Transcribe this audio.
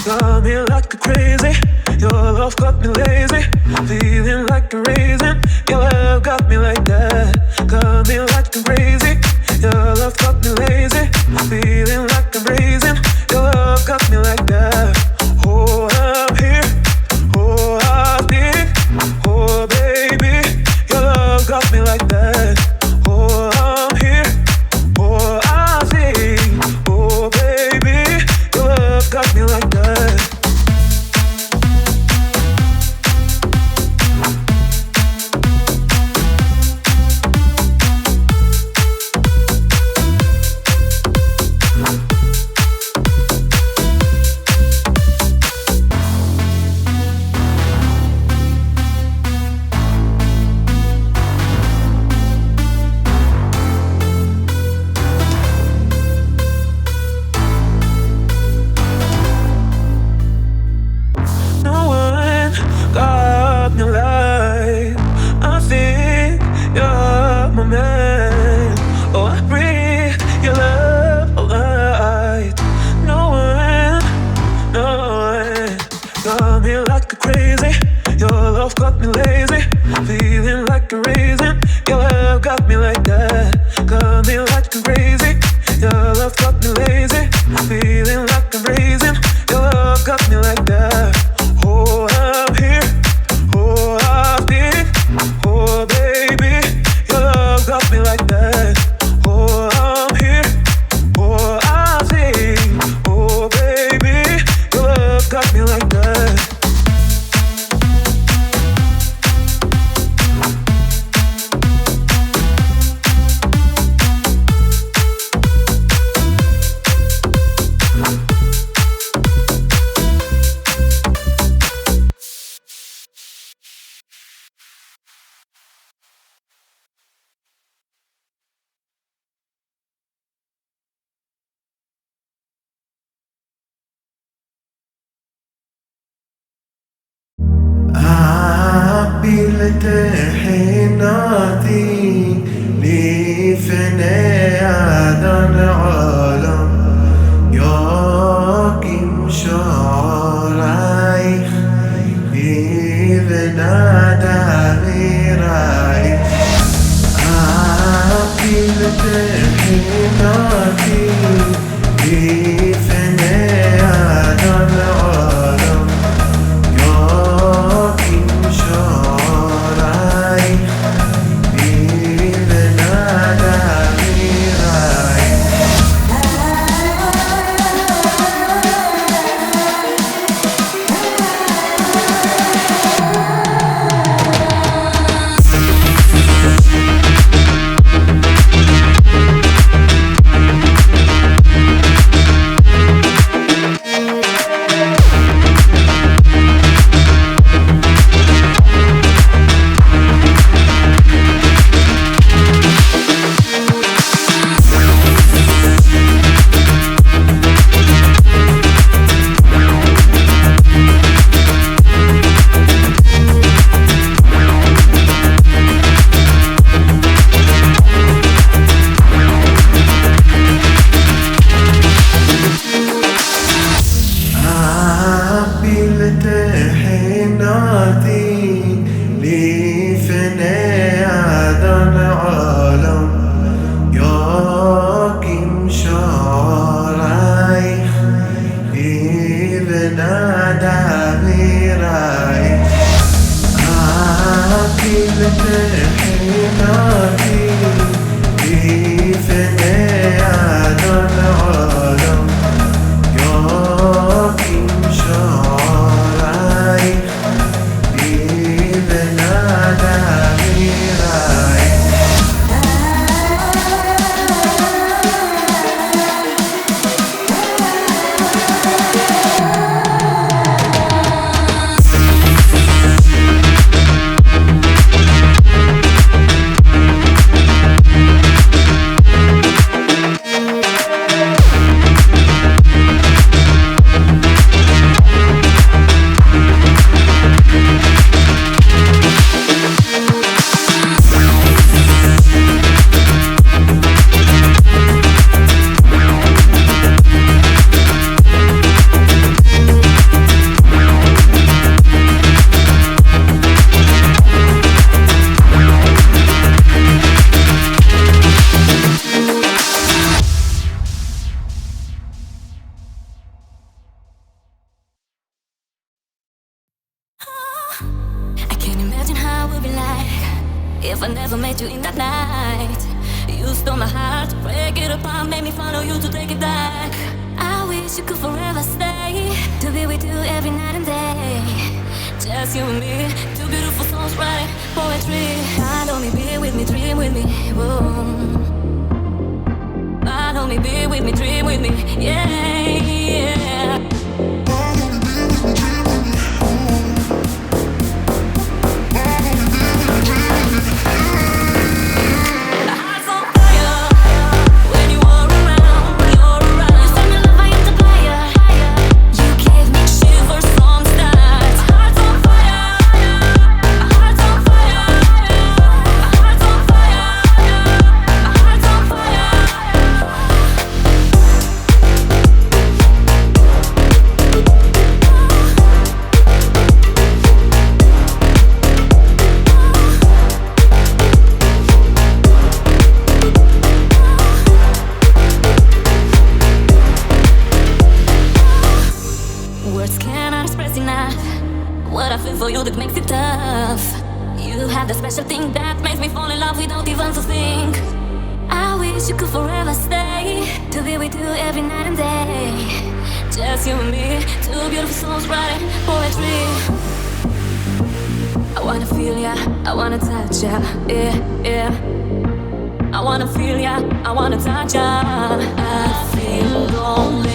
Got me like a crazy. Your love got me lazy. Feeling like a raisin. Your love got me like that. Got me like a crazy. Your love got me lazy. Feeling like a raisin. Your love got me like that. Oh, I'm here. Oh, I've been. Oh, baby. Your love got me like that. Oh, I'm here. Oh, I think. Oh, baby. Your love got me like that. حيناتي لي فنيان العالم ياكم شعراي بنادى ميراي عقلت حيناتي لي فنيان العالم ياكم شعراي بنادى ميراي if I never met you in that night. You stole my heart, break it apart, made me follow you to take it back. I wish you could forever stay, to be with you every night and day. Just you and me, two beautiful souls writing poetry. Follow me, be with me, dream with me, whoa. Follow me, be with me, dream with me, yeah. Words cannot express enough what I feel for you that makes it tough. You have the special thing that makes me fall in love without even to think. I wish you could forever stay, to be with you every night and day. Just you and me, two beautiful souls writing poetry. I wanna feel ya, I wanna touch ya, yeah, yeah. I wanna feel ya, I wanna touch ya. I feel lonely.